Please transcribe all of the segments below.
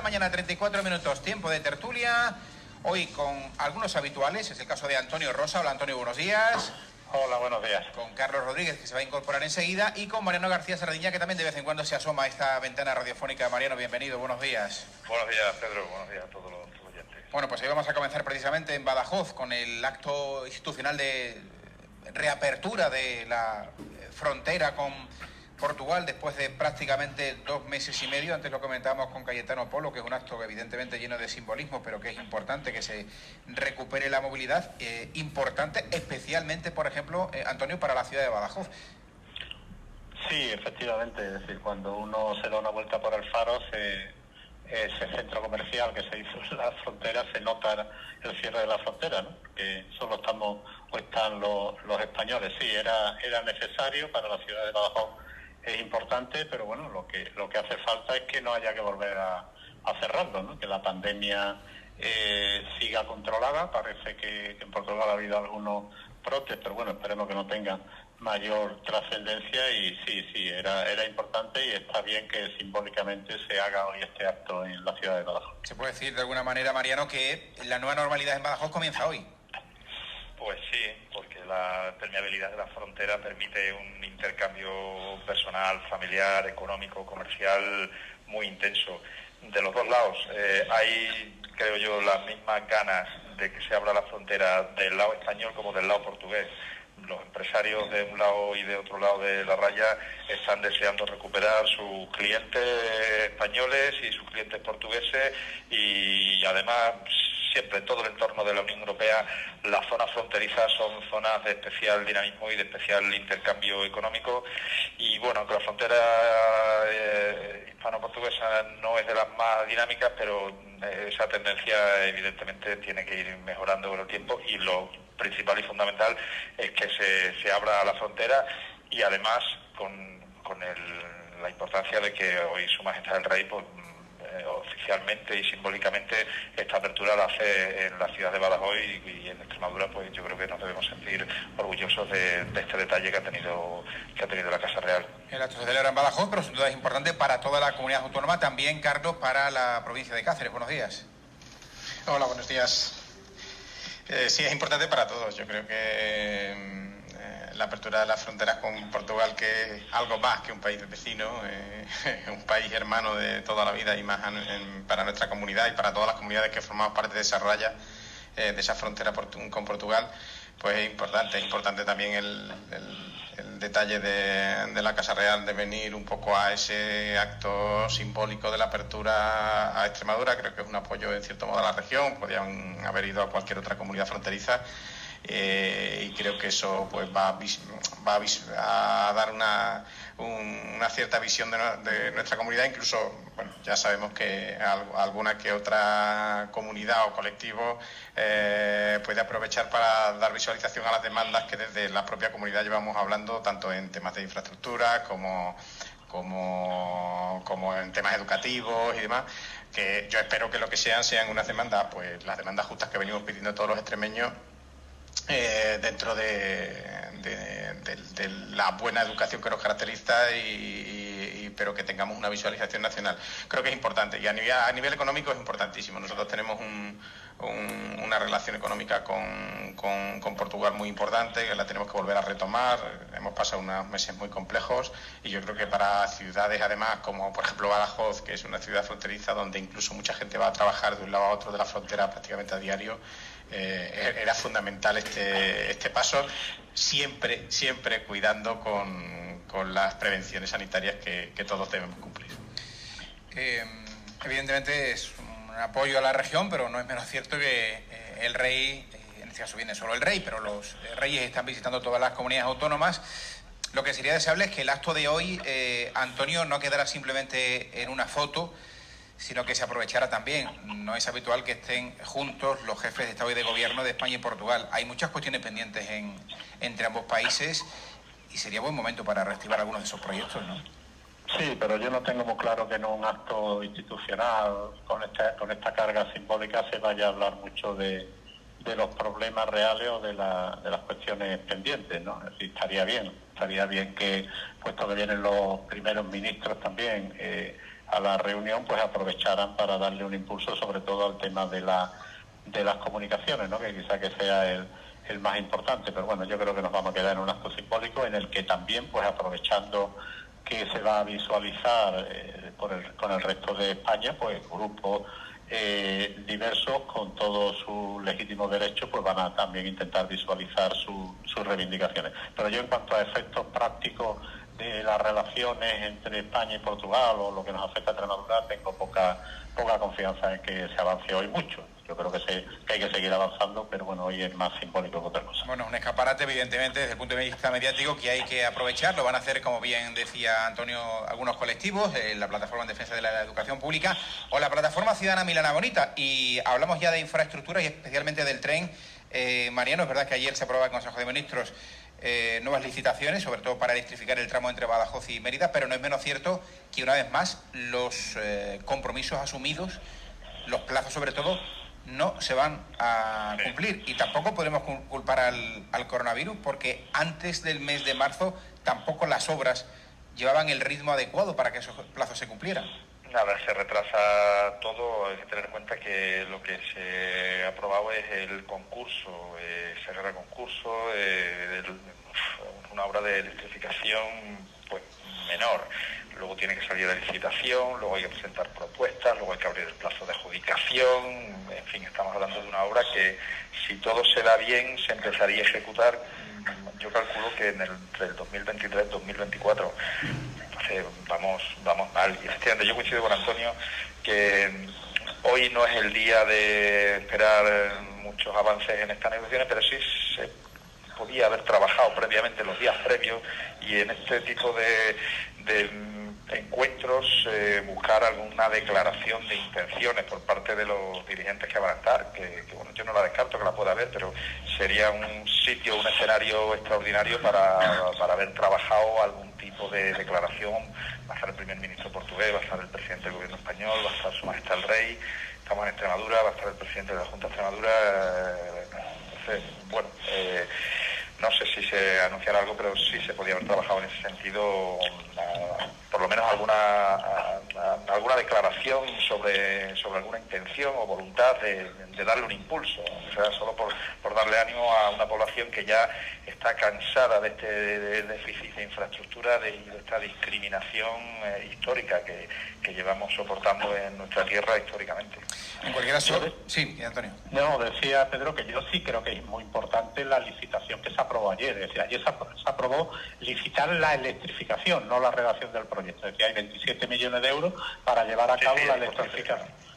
mañana, 34 minutos, tiempo de tertulia. Hoy con algunos habituales, es el caso de Antonio Rosa. Hola Antonio, buenos días. Hola, buenos días. Con Carlos Rodríguez, que se va a incorporar enseguida, y con Mariano García Sardiña, que también de vez en cuando se asoma a esta ventana radiofónica. Mariano, bienvenido, buenos días. Buenos días, Pedro, buenos días a todos los oyentes. Bueno, pues hoy vamos a comenzar precisamente en Badajoz con el acto institucional de reapertura de la frontera con Portugal después de prácticamente 2 meses y medio. Antes lo comentábamos con Cayetano Polo, que es un acto evidentemente lleno de simbolismo, pero que es importante que se recupere la movilidad, importante especialmente, por ejemplo, Antonio, para la ciudad de Badajoz. Sí, efectivamente, es decir, cuando uno se da una vuelta por el Faro, ese centro comercial que se hizo en la frontera, se nota el cierre de la frontera, ¿no? Que solo están los españoles. Sí, era necesario para la ciudad de Badajoz. Es importante, pero bueno, lo que hace falta es que no haya que volver a cerrarlo, ¿no? Que la pandemia siga controlada. Parece que en Portugal ha habido algunos brotes, pero bueno, esperemos que no tengan mayor trascendencia. Y sí, era importante, y está bien que simbólicamente se haga hoy este acto en la ciudad de Badajoz. ¿Se puede decir de alguna manera, Mariano, que la nueva normalidad en Badajoz comienza hoy? Pues sí, porque la permeabilidad de la frontera permite un intercambio personal, familiar, económico, comercial muy intenso. De los dos lados hay, creo yo, las mismas ganas de que se abra la frontera del lado español como del lado portugués. Los empresarios de un lado y de otro lado de la raya están deseando recuperar sus clientes españoles y sus clientes portugueses, y además siempre en todo el entorno de la Unión Europea las zonas fronterizas son zonas de especial dinamismo y de especial intercambio económico. Y bueno, que la frontera hispano-portuguesa no es de las más dinámicas, pero esa tendencia evidentemente tiene que ir mejorando con el tiempo, y lo principal y fundamental es que se abra la frontera, y además con la importancia de que hoy Su Majestad el Rey, pues, oficialmente y simbólicamente, esta apertura la hace en la ciudad de Badajoz, y en Extremadura, pues yo creo que nos debemos sentir orgullosos de este detalle que ha tenido la Casa Real. El acto se celebra en Badajoz, pero sin duda es importante para toda la comunidad autónoma, también, Carlos, para la provincia de Cáceres. Buenos días. Hola, buenos días. Sí, es importante para todos. Yo creo que la apertura de las fronteras con Portugal, que es algo más que un país vecino, un país hermano de toda la vida, y más para nuestra comunidad y para todas las comunidades que formamos parte de esa raya, de esa frontera con Portugal, pues es importante. Es importante también el detalle de la Casa Real de venir un poco a ese acto simbólico de la apertura a Extremadura. Creo que es un apoyo en cierto modo a la región. Podrían haber ido a cualquier otra comunidad fronteriza, y creo que eso pues va a dar una cierta visión de nuestra comunidad. Incluso, bueno, ya sabemos que alguna que otra comunidad o colectivo puede aprovechar para dar visualización a las demandas que desde la propia comunidad llevamos hablando, tanto en temas de infraestructura como en temas educativos y demás, que yo espero que lo que sean unas demandas, pues las demandas justas que venimos pidiendo todos los extremeños, dentro de la buena educación que nos caracteriza, pero que tengamos una visualización nacional. Creo que es importante, y a nivel económico es importantísimo. Nosotros tenemos una relación económica con Portugal muy importante, que la tenemos que volver a retomar. Hemos pasado unos meses muy complejos, y yo creo que para ciudades, además, como por ejemplo Badajoz, que es una ciudad fronteriza donde incluso mucha gente va a trabajar de un lado a otro de la frontera prácticamente a diario, era fundamental este paso, siempre cuidando con las prevenciones sanitarias que todos debemos cumplir. Evidentemente es un apoyo a la región, pero no es menos cierto que el rey, en este caso viene solo el rey, pero los reyes están visitando todas las comunidades autónomas. Lo que sería deseable es que el acto de hoy, Antonio, no quedara simplemente en una foto, sino que se aprovechara también. No es habitual que estén juntos los jefes de Estado y de Gobierno de España y Portugal. Hay muchas cuestiones pendientes entre ambos países, y sería buen momento para reactivar algunos de esos proyectos, ¿no? Sí, pero yo no tengo muy claro que en un acto institucional con esta carga simbólica se vaya a hablar mucho de los problemas reales o de las cuestiones pendientes, ¿no? Es decir, estaría bien que, puesto que vienen los primeros ministros también, la reunión, pues aprovecharan para darle un impulso sobre todo al tema de las comunicaciones, ¿no? Que quizá que sea el más importante, pero bueno, yo creo que nos vamos a quedar en un acto simbólico en el que también, pues aprovechando que se va a visualizar con el resto de España, pues grupos diversos con todos sus legítimos derechos, pues van a también intentar visualizar sus reivindicaciones. Pero yo, en cuanto a efectos prácticos de las relaciones entre España y Portugal, o lo que nos afecta a Extremadura, tengo poca confianza en que se avance hoy mucho. Yo creo que hay que seguir avanzando, pero bueno, hoy es más simbólico que otra cosa. Bueno, un escaparate, evidentemente, desde el punto de vista mediático, que hay que aprovechar. Lo van a hacer, como bien decía Antonio, algunos colectivos, la Plataforma en Defensa de la Educación Pública o la Plataforma Ciudadana Milana Bonita. Y hablamos ya de infraestructuras y especialmente del tren. Mariano, es verdad que ayer se aprobaba en el Consejo de Ministros nuevas licitaciones, sobre todo para electrificar el tramo entre Badajoz y Mérida, pero no es menos cierto que, una vez más, los compromisos asumidos, los plazos sobre todo, no se van a cumplir. Y tampoco podemos culpar al coronavirus, porque antes del mes de marzo tampoco las obras llevaban el ritmo adecuado para que esos plazos se cumplieran. Nada, se retrasa todo. Hay que tener en cuenta que lo que se ha aprobado es el concurso, cerrar el concurso, una obra de electrificación pues menor. Luego tiene que salir la licitación, luego hay que presentar propuestas, luego hay que abrir el plazo de adjudicación. En fin, estamos hablando de una obra que, si todo se da bien, se empezaría a ejecutar, yo calculo que entre el 2023 y 2024. Entonces vamos mal. Y efectivamente yo coincido con Antonio que hoy no es el día de esperar muchos avances en estas negociaciones, pero sí se podía haber trabajado previamente, los días previos, y en este tipo de encuentros buscar alguna declaración de intenciones por parte de los dirigentes que van a estar, que bueno, yo no la descarto que la pueda haber, pero sería un sitio, un escenario extraordinario para haber trabajado algún tipo de declaración. Va a estar el primer ministro portugués, va a estar el presidente del gobierno español, va a estar Su Majestad el Rey, estamos en Extremadura, va a estar el presidente de la Junta de Extremadura. Entonces, bueno, no sé si se anunciará algo, pero sí se podía haber trabajado en ese sentido, por lo menos alguna declaración sobre alguna intención o voluntad de darle un impulso, o sea, solo por darle ánimo a una población que ya está cansada de este déficit de infraestructura, de esta discriminación histórica que llevamos soportando en nuestra tierra históricamente. En cualquier caso, sí, Antonio. No, decía Pedro que yo sí creo que es muy importante la licitación que se aprobó ayer. Es decir, ayer se aprobó licitar la electrificación, no la redacción del proyecto. Es decir, hay 27 millones de euros para llevar a cabo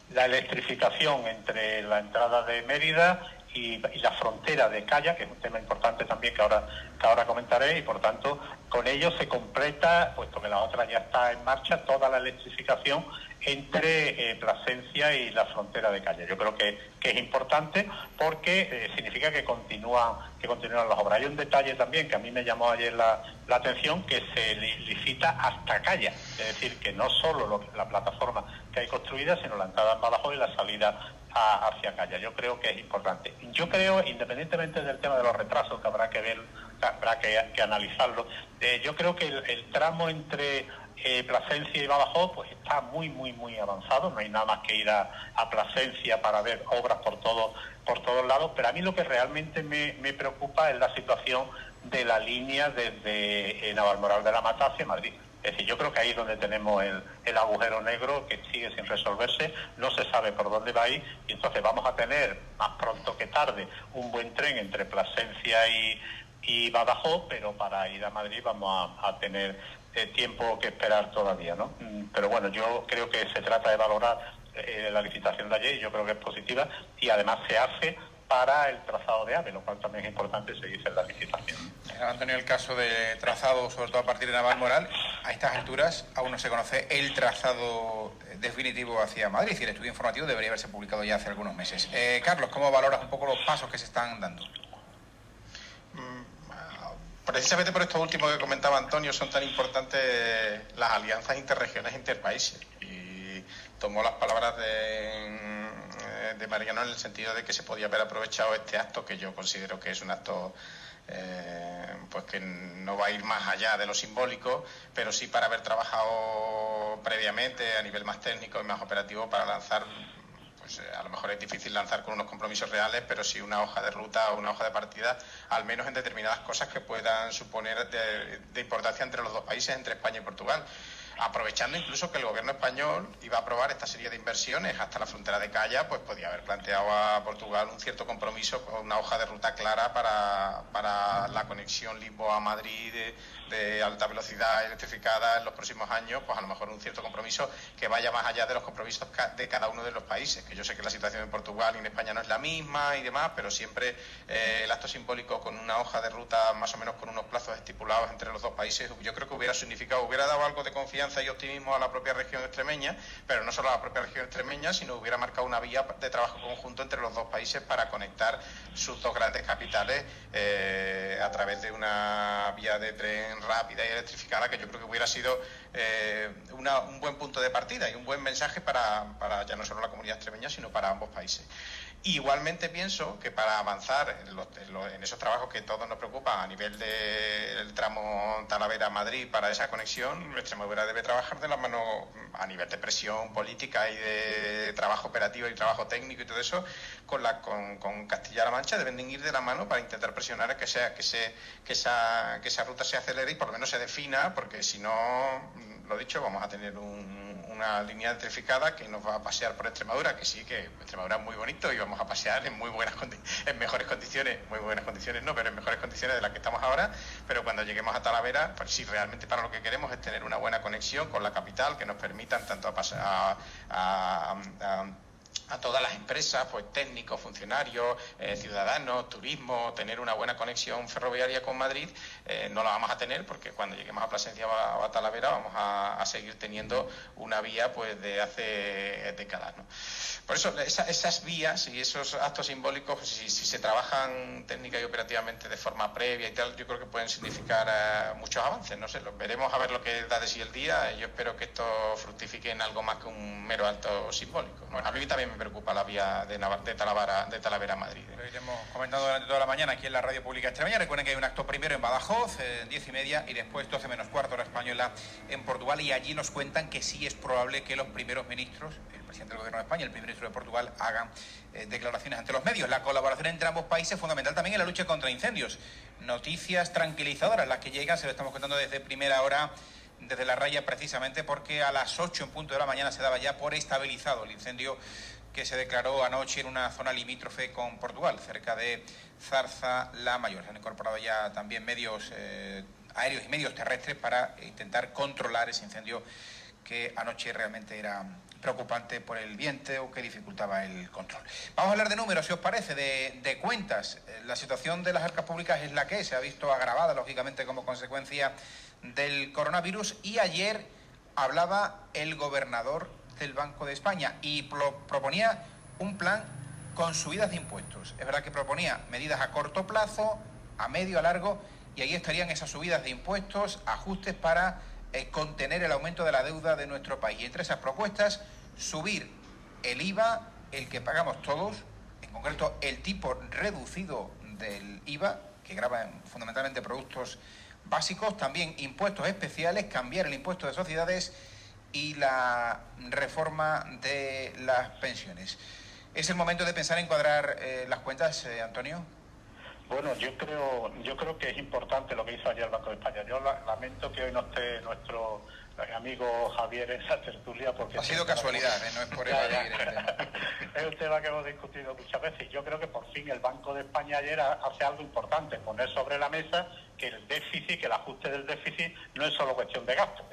la electrificación entre la entrada de Mérida y la frontera de Calla, que es un tema importante también que ahora comentaré, y por tanto con ello se completa, puesto que la otra ya está en marcha, toda la electrificación entre Plasencia y la frontera de Calla. Yo creo que es importante porque significa que continúan las obras. Hay un detalle también que a mí me llamó ayer la atención, que se licita hasta Calla, es decir, que no solo la plataforma que hay construida, sino la entrada en Badajoz y la salida hacia Calla. Yo creo que es importante. Yo creo, independientemente del tema de los retrasos, que habrá que ver, habrá que analizarlo, yo creo que el tramo entre Plasencia y Badajoz pues está muy avanzado. No hay nada más que ir a Plasencia para ver obras por todos lados, pero a mí lo que realmente me preocupa es la situación de la línea desde Navalmoral de la Mata hacia Madrid. Es decir, yo creo que ahí es donde tenemos el agujero negro que sigue sin resolverse, no se sabe por dónde va a ir, y entonces vamos a tener, más pronto que tarde, un buen tren entre Plasencia y Badajoz, pero para ir a Madrid vamos a tener tiempo que esperar todavía, ¿no? Pero bueno, yo creo que se trata de valorar la licitación de ayer, y yo creo que es positiva, y además se hace para el trazado de AVE, lo cual también es importante seguirse en la licitación. Antonio, el caso de trazado, sobre todo a partir de Navalmoral, a estas alturas aún no se conoce el trazado definitivo hacia Madrid, y el estudio informativo debería haberse publicado ya hace algunos meses. Carlos, ¿cómo valoras un poco los pasos que se están dando? Precisamente por esto último que comentaba Antonio, son tan importantes las alianzas interregionales e interpaíses. Y tomó las palabras de Mariano en el sentido de que se podía haber aprovechado este acto, que yo considero que es un acto pues que no va a ir más allá de lo simbólico, pero sí para haber trabajado previamente a nivel más técnico y más operativo para lanzar. Pues a lo mejor es difícil lanzar con unos compromisos reales, pero sí una hoja de ruta o una hoja de partida, al menos en determinadas cosas que puedan suponer de importancia entre los dos países, entre España y Portugal. Aprovechando incluso que el gobierno español iba a aprobar esta serie de inversiones hasta la frontera de Calla, pues podía haber planteado a Portugal un cierto compromiso con una hoja de ruta clara para la conexión Lisboa-Madrid de alta velocidad electrificada en los próximos años, pues a lo mejor un cierto compromiso que vaya más allá de los compromisos de cada uno de los países, que yo sé que la situación en Portugal y en España no es la misma y demás, pero siempre el acto simbólico con una hoja de ruta más o menos con unos plazos estipulados entre los dos países, yo creo que hubiera significado, hubiera dado algo de confianza y optimismo a la propia región extremeña, pero no solo a la propia región extremeña, sino hubiera marcado una vía de trabajo conjunto entre los dos países para conectar sus dos grandes capitales a través de una vía de tren rápida y electrificada, que yo creo que hubiera sido un buen punto de partida y un buen mensaje para ya no solo la comunidad extremeña, sino para ambos países. Igualmente pienso que para avanzar en esos trabajos que todos nos preocupan a nivel del tramo Talavera-Madrid para esa conexión, Extremadura debe trabajar de la mano a nivel de presión política y de trabajo operativo y trabajo técnico y todo eso, con Castilla-La Mancha deben de ir de la mano para intentar presionar a que esa ruta se acelere y por lo menos se defina, porque si no, lo dicho, vamos a tener una línea electrificada que nos va a pasear por Extremadura, que sí, que Extremadura es muy bonito y vamos a pasear en mejores condiciones, muy buenas condiciones no, pero en mejores condiciones de las que estamos ahora, pero cuando lleguemos a Talavera, pues sí, realmente para lo que queremos es tener una buena conexión con la capital, que nos permitan tanto a todas las empresas, pues técnicos, funcionarios, ciudadanos, turismo, tener una buena conexión ferroviaria con Madrid. No la vamos a tener porque cuando lleguemos a Plasencia o a Talavera vamos a seguir teniendo una vía pues de hace décadas, ¿no? Por eso esas vías y esos actos simbólicos, si se trabajan técnica y operativamente de forma previa y tal, yo creo que pueden significar muchos avances. No sé, veremos a ver lo que da de sí el día. Yo espero que esto fructifique en algo más que un mero acto simbólico. Bueno, a mí también me preocupa la vía de Talavera a Madrid. Lo iremos comentando durante toda la mañana aquí en la Radio Pública Extremeña. Recuerden que hay un acto primero en Badajoz, 10:30, y después 12 menos cuarto hora española en Portugal, y allí nos cuentan que sí es probable que los primeros ministros, el presidente del Gobierno de España y el primer ministro de Portugal, hagan declaraciones ante los medios. La colaboración entre ambos países es fundamental también en la lucha contra incendios. Noticias tranquilizadoras las que llegan, se lo estamos contando desde primera hora, desde La Raya, precisamente porque a las 8 en punto de la mañana se daba ya por estabilizado el incendio que se declaró anoche en una zona limítrofe con Portugal, cerca de Zarza-la-Mayor. Se han incorporado ya también medios aéreos y medios terrestres para intentar controlar ese incendio que anoche realmente era preocupante por el viento que dificultaba el control. Vamos a hablar de números, si os parece, de cuentas. La situación de las arcas públicas es la que se ha visto agravada, lógicamente, como consecuencia del coronavirus, y ayer hablaba el gobernador del Banco de España y proponía un plan con subidas de impuestos. Es verdad que proponía medidas a corto plazo, a medio, a largo, y ahí estarían esas subidas de impuestos, ajustes para contener el aumento de la deuda de nuestro país. Y entre esas propuestas, subir el IVA, el que pagamos todos, en concreto el tipo reducido del IVA, que grava fundamentalmente productos básicos, también impuestos especiales, cambiar el impuesto de sociedades y la reforma de las pensiones. ¿Es el momento de pensar en cuadrar las cuentas, Antonio? Bueno, yo creo que es importante lo que hizo ayer el Banco de España. Yo lamento que hoy no esté nuestro amigo Javier en la tertulia, porque... Ha sido casualidad, no es por evadir el tema. Es un tema que hemos discutido muchas veces. Yo creo que por fin el Banco de España ayer hace algo importante, poner sobre la mesa que el déficit, que el ajuste del déficit no es solo cuestión de gasto.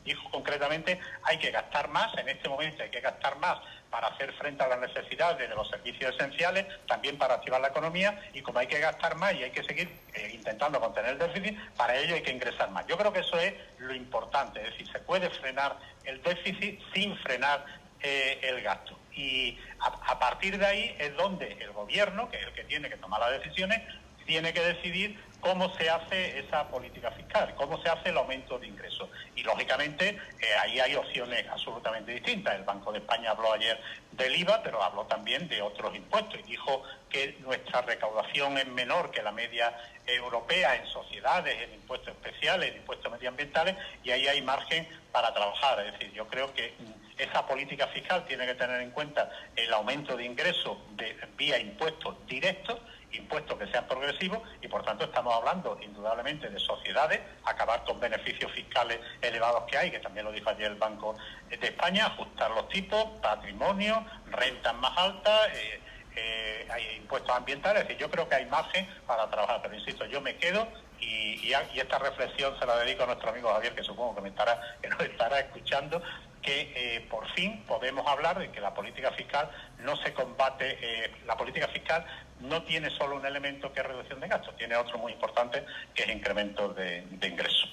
Dijo concretamente, hay que gastar más, en este momento hay que gastar más para hacer frente a las necesidades de los servicios esenciales, también para activar la economía, y como hay que gastar más y hay que seguir intentando contener el déficit, para ello hay que ingresar más. Yo creo que eso es lo importante, es decir, se puede frenar el déficit sin frenar el gasto. Y a partir de ahí es donde el gobierno, que es el que tiene que tomar las decisiones, tiene que decidir cómo se hace esa política fiscal, cómo se hace el aumento de ingresos. Y lógicamente ahí hay opciones absolutamente distintas. El Banco de España habló ayer del IVA, pero habló también de otros impuestos y dijo que nuestra recaudación es menor que la media europea en sociedades, en impuestos especiales, en impuestos medioambientales, y ahí hay margen para trabajar. Es decir, yo creo que esa política fiscal tiene que tener en cuenta el aumento de ingresos vía impuestos directos, impuestos que sean progresivos, y por tanto estamos hablando indudablemente de sociedades, acabar con beneficios fiscales elevados que hay, que también lo dijo ayer el Banco de España, ajustar los tipos, patrimonio, rentas más altas, hay impuestos ambientales. Es decir, yo creo que hay margen para trabajar, pero insisto, yo me quedo y esta reflexión se la dedico a nuestro amigo Javier, que supongo que nos estará escuchando, que por fin podemos hablar de que la política fiscal no se combate, la política fiscal no tiene solo un elemento que es reducción de gastos, tiene otro muy importante que es incremento de ingresos.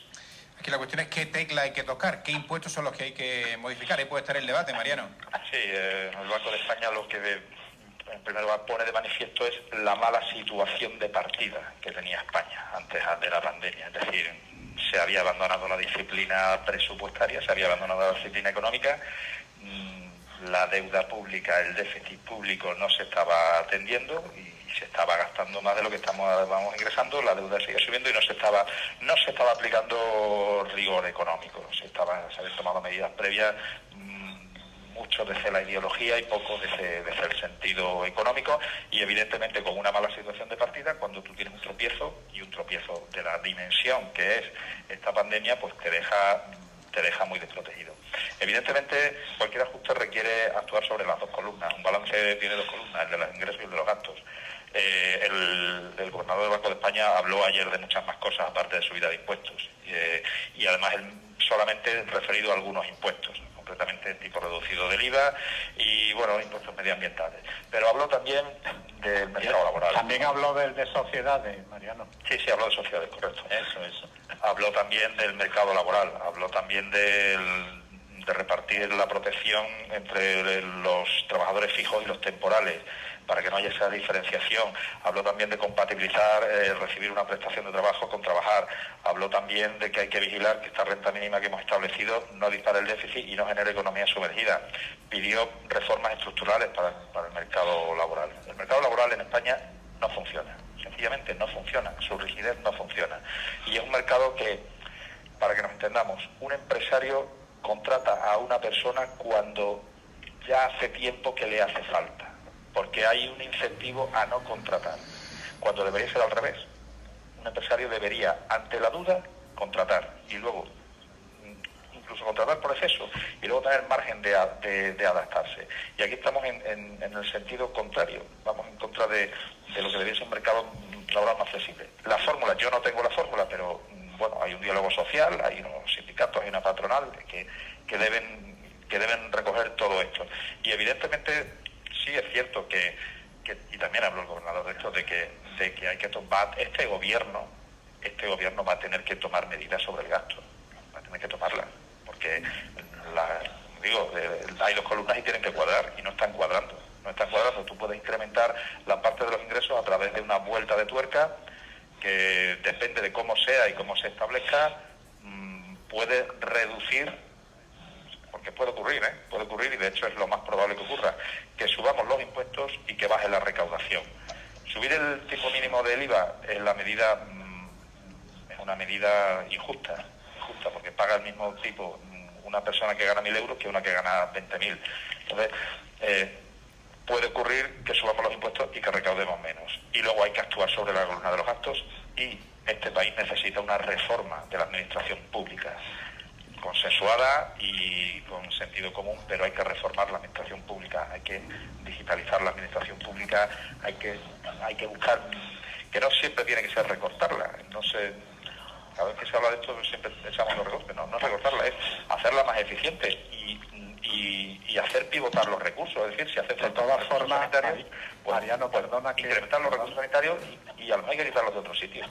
Aquí la cuestión es qué tecla hay que tocar, qué impuestos son los que hay que modificar. Ahí puede estar el debate, Mariano. Sí, el Banco de España lo que en primer lugar pone de manifiesto es la mala situación de partida que tenía España antes de la pandemia. Es decir, se había abandonado la disciplina presupuestaria, se había abandonado la disciplina económica, la deuda pública, el déficit público no se estaba atendiendo y se estaba gastando más de lo que vamos ingresando, la deuda sigue subiendo y no se estaba aplicando rigor económico, se habían tomado medidas previas, mucho desde la ideología y poco desde el sentido económico, y evidentemente con una mala situación de partida, cuando tú tienes un tropiezo de la dimensión que es esta pandemia, pues te deja muy desprotegido. Evidentemente cualquier ajuste requiere actuar sobre las dos columnas. Un balance tiene dos columnas, el de los ingresos y el de los gastos. El gobernador del Banco de España habló ayer de muchas más cosas aparte de subida de impuestos, y además él solamente referido a algunos impuestos, concretamente el tipo reducido del IVA y, bueno, impuestos medioambientales. Pero habló también del mercado laboral. También habló del de sociedades, Mariano. Sí, habló de sociedades, correcto. Eso. Habló también del mercado laboral, habló también de repartir la protección entre los trabajadores fijos y los temporales, para que no haya esa diferenciación. Habló también de compatibilizar recibir una prestación de trabajo con trabajar. Habló también de que hay que vigilar que esta renta mínima que hemos establecido no dispare el déficit y no genere economía sumergida. Pidió reformas estructurales para el mercado laboral. El mercado laboral en España no funciona, sencillamente no funciona, su rigidez no funciona. Y es un mercado que, para que nos entendamos, un empresario contrata a una persona cuando ya hace tiempo que le hace falta, porque hay un incentivo a no contratar, cuando debería ser al revés. Un empresario debería, ante la duda, contratar, y luego incluso contratar por exceso, y luego tener margen de adaptarse. Y aquí estamos en el sentido contrario, vamos en contra de lo que debería ser un mercado laboral más flexible. La fórmula, yo no tengo la fórmula, pero bueno, hay un diálogo social, hay unos sindicatos, hay una patronal que deben recoger todo esto. Y evidentemente sí es cierto que y también habló el gobernador de esto, de que hay que tomar, este gobierno va a tener que tomar medidas sobre el gasto, va a tener que tomarlas, porque hay dos columnas y tienen que cuadrar, y no están cuadrando. Tú puedes incrementar la parte de los ingresos a través de una vuelta de tuerca que depende de cómo sea y cómo se establezca, puede reducir, porque puede ocurrir, y de hecho es lo más probable que ocurra, que subamos los impuestos y que baje la recaudación. Subir el tipo mínimo del IVA es una medida injusta, porque paga el mismo tipo una persona que gana 1.000 euros que una que gana 20.000. Entonces, puede ocurrir que subamos los impuestos y que recaudemos menos. Y luego hay que actuar sobre la columna de los gastos, y este país necesita una reforma de la administración pública, consensuada y con sentido común, pero hay que reformar la administración pública, hay que digitalizar la administración pública, hay que buscar, que no siempre tiene que ser recortarla, cada vez que se habla de esto siempre echamos los recortes, no es recortarla, es hacerla más eficiente y hacer pivotar los recursos, es decir, si hace falta de todas formas, sanitarios, pues, Mariano, perdona, incrementar los recursos sanitarios y a lo mejor hay que quitarlos de otros sitios,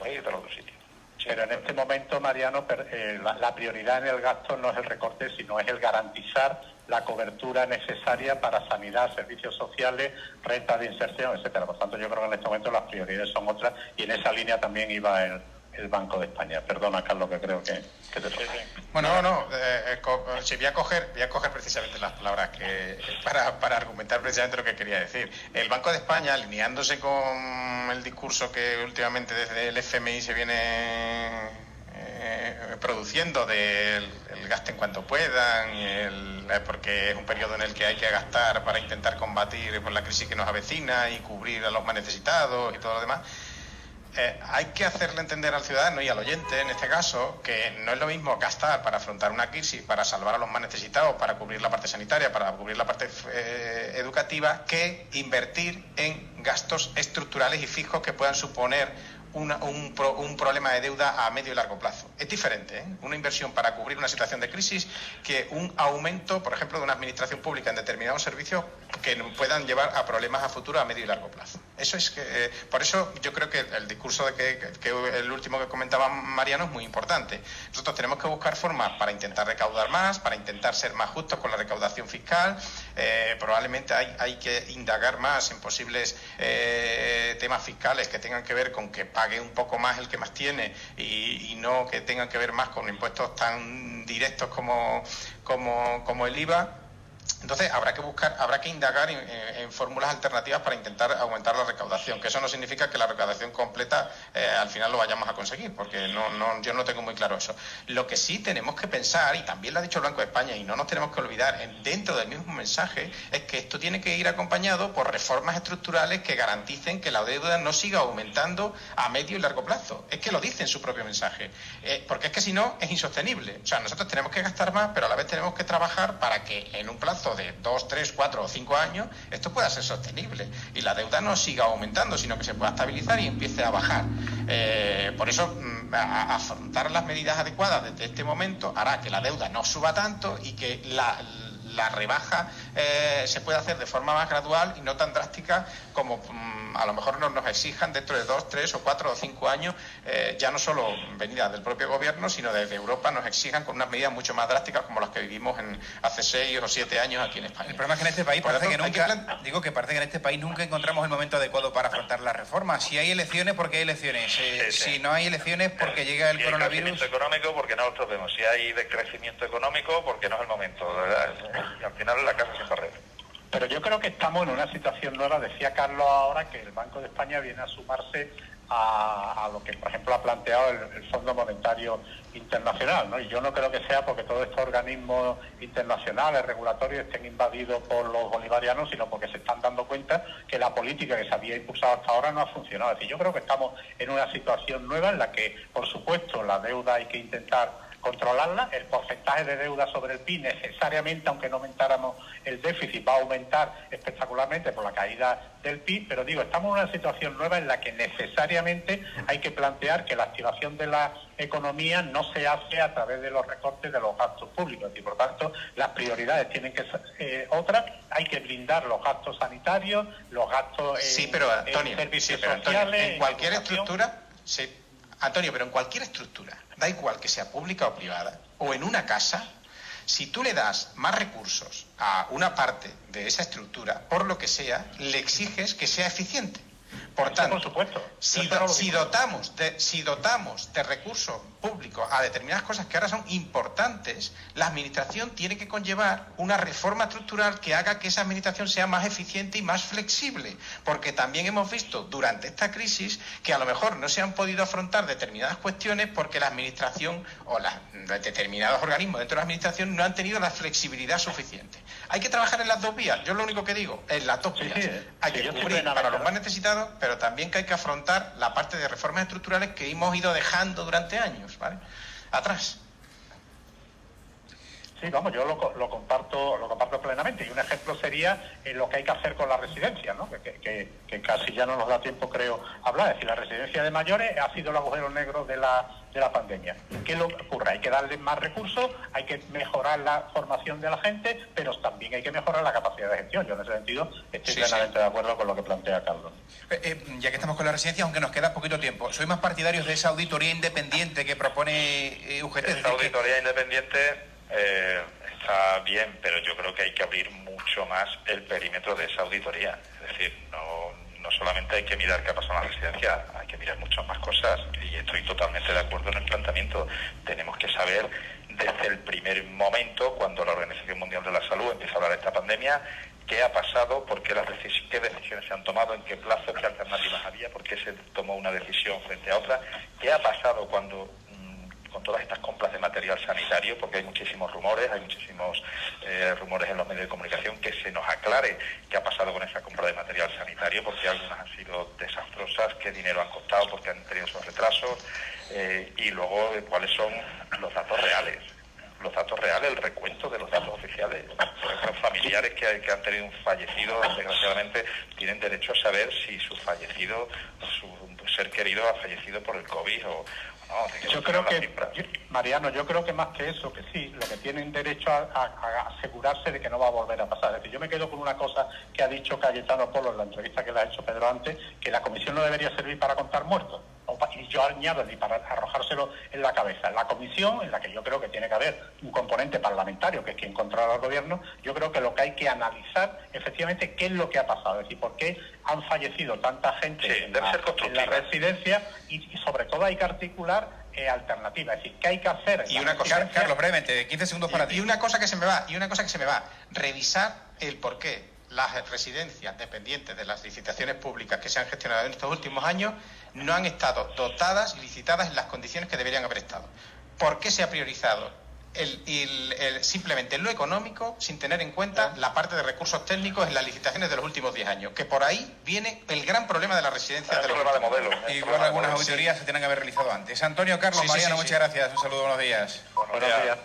Pero en este momento, Mariano, la prioridad en el gasto no es el recorte, sino es el garantizar la cobertura necesaria para sanidad, servicios sociales, renta de inserción, etcétera. Por tanto, yo creo que en este momento las prioridades son otras, y en esa línea también iba el el Banco de España. Perdona, Carlos, que creo que te toca. Bueno, sí, voy a coger precisamente las palabras para argumentar precisamente lo que quería decir. El Banco de España, alineándose con el discurso que últimamente desde el FMI se viene produciendo del gasto en cuanto puedan, porque es un periodo en el que hay que gastar para intentar combatir la crisis que nos avecina y cubrir a los más necesitados y todo lo demás. Hay que hacerle entender al ciudadano y al oyente, en este caso, que no es lo mismo gastar para afrontar una crisis, para salvar a los más necesitados, para cubrir la parte sanitaria, para cubrir la parte educativa, que invertir en gastos estructurales y fijos que puedan suponer un problema de deuda a medio y largo plazo. Es diferente, una inversión para cubrir una situación de crisis que un aumento, por ejemplo, de una administración pública en determinados servicios que puedan llevar a problemas a futuro a medio y largo plazo. Eso es por eso yo creo que el discurso que el último que comentaba Mariano es muy importante. Nosotros tenemos que buscar formas para intentar recaudar más, para intentar ser más justos con la recaudación fiscal. Probablemente hay que indagar más en posibles temas fiscales que tengan que ver con que pague un poco más el que más tiene y no que tengan que ver más con impuestos tan directos como el IVA. Entonces habrá que indagar en fórmulas alternativas para intentar aumentar la recaudación, que eso no significa que la recaudación completa al final lo vayamos a conseguir, porque yo no tengo muy claro eso. Lo que sí tenemos que pensar, y también lo ha dicho el Banco de España, y no nos tenemos que olvidar dentro del mismo mensaje, es que esto tiene que ir acompañado por reformas estructurales que garanticen que la deuda no siga aumentando a medio y largo plazo. Es que lo dice en su propio mensaje, porque es que si no es insostenible. O sea, nosotros tenemos que gastar más, pero a la vez tenemos que trabajar para que en un plazo de 2, 3, 4 o 5 años esto pueda ser sostenible y la deuda no siga aumentando, sino que se pueda estabilizar y empiece a bajar. Por eso afrontar las medidas adecuadas desde este momento hará que la deuda no suba tanto y que la rebaja se puede hacer de forma más gradual y no tan drástica como a lo mejor nos exijan dentro de 2, 3 o 4 o 5 años, ya no solo venidas del propio gobierno, sino desde Europa nos exijan con unas medidas mucho más drásticas como las que vivimos hace 6 o 7 años aquí en España. El problema es que en este país parece que en este país nunca encontramos el momento adecuado para afrontar la reforma. Si hay elecciones, ¿por qué hay elecciones? Si no hay elecciones, porque llega el coronavirus. Si hay crecimiento económico, porque no lo topemos. Si hay decrecimiento económico, porque no es el momento. Y al final la casa sin barrer. Pero yo creo que estamos en una situación nueva. Decía Carlos ahora que el Banco de España viene a sumarse a lo que, por ejemplo, ha planteado el Fondo Monetario Internacional, ¿no? Y yo no creo que sea porque todos estos organismos internacionales, regulatorios, estén invadidos por los bolivarianos, sino porque se están dando cuenta que la política que se había impulsado hasta ahora no ha funcionado. Es decir, yo creo que estamos en una situación nueva en la que, por supuesto, la deuda hay que intentar controlarla. El porcentaje de deuda sobre el PIB necesariamente, aunque no aumentáramos el déficit, va a aumentar espectacularmente por la caída del PIB, pero digo, estamos en una situación nueva en la que necesariamente hay que plantear que la activación de la economía no se hace a través de los recortes de los gastos públicos y por tanto las prioridades tienen que ser otras. Hay que blindar los gastos sanitarios, los gastos Antonio, en servicios sociales, Antonio, en cualquier educación. estructura, sí. Antonio, pero en cualquier estructura, da igual que sea pública o privada, o en una casa, si tú le das más recursos a una parte de esa estructura, por lo que sea, le exiges que sea eficiente. Por tanto, por supuesto. si dotamos de recursos públicos a determinadas cosas que ahora son importantes, la administración tiene que conllevar una reforma estructural que haga que esa administración sea más eficiente y más flexible, porque también hemos visto durante esta crisis que a lo mejor no se han podido afrontar determinadas cuestiones porque la administración o determinados organismos dentro de la administración no han tenido la flexibilidad suficiente. Hay que trabajar en las dos vías, yo lo único que digo, en las dos vías. Hay que cubrir para los más necesitados, pero también que hay que afrontar la parte de reformas estructurales que hemos ido dejando durante años, ¿vale? Atrás. Sí, vamos, yo lo comparto plenamente. Y un ejemplo sería lo que hay que hacer con las residencias, ¿no? Que casi ya no nos da tiempo, creo, hablar. Es decir, la residencia de mayores ha sido el agujero negro de la pandemia. ¿Qué le ocurre? Hay que darle más recursos, hay que mejorar la formación de la gente, pero también hay que mejorar la capacidad de gestión. Yo en ese sentido estoy plenamente de acuerdo con lo que plantea Carlos. Ya que estamos con la residencia, aunque nos queda poquito tiempo, ¿soy más partidarios de esa auditoría independiente que propone UGT? Esa auditoría independiente está bien, pero yo creo que hay que abrir mucho más el perímetro de esa auditoría. Es decir, no solamente hay que mirar qué ha pasado en la residencia, hay que mirar muchas más cosas, y estoy totalmente de acuerdo en el planteamiento. Tenemos que saber desde el primer momento, cuando la Organización Mundial de la Salud empieza a hablar de esta pandemia, qué ha pasado, por qué qué decisiones se han tomado, en qué plazo, qué alternativas había, por qué se tomó una decisión frente a otra, qué ha pasado cuando con todas estas compras de material sanitario, porque hay muchísimos rumores, rumores en los medios de comunicación, que se nos aclare qué ha pasado con esa compra de material sanitario, porque algunas han sido desastrosas, qué dinero han costado, porque han tenido esos retrasos, y luego cuáles son los datos reales. Los datos reales, el recuento de los datos oficiales. Los familiares que han tenido un fallecido, desgraciadamente, tienen derecho a saber si su fallecido, su ser querido ha fallecido por el COVID o no. Yo creo que, Mariano, yo creo que más que eso, que sí, lo que tienen derecho a asegurarse de que no va a volver a pasar. Es decir, yo me quedo con una cosa que ha dicho Cayetano Polo en la entrevista que le ha hecho Pedro antes, que la comisión no debería servir para contar muertos. Y yo añado ni para arrojárselo en la cabeza. La comisión, en la que yo creo que tiene que haber un componente parlamentario, que es quien controla al gobierno, yo creo que lo que hay que analizar efectivamente qué es lo que ha pasado, es decir, por qué han fallecido tanta gente en la residencia y sobre todo hay que articular alternativas, es decir, qué hay que hacer. Y una cosa, Carlos, brevemente, 15 segundos para ti. Y una cosa que se me va, revisar el por qué las residencias dependientes de las licitaciones públicas que se han gestionado en estos últimos años no han estado dotadas y licitadas en las condiciones que deberían haber estado. ¿Por qué se ha priorizado simplemente lo económico sin tener en cuenta la parte de recursos técnicos en las licitaciones de los últimos 10 años? Que por ahí viene el gran problema de las residencias. El problema de modelo. Igual algunas auditorías se tienen que haber realizado antes. Antonio, Carlos, Mariano, muchas gracias. Un saludo, buenos días. Buenos días.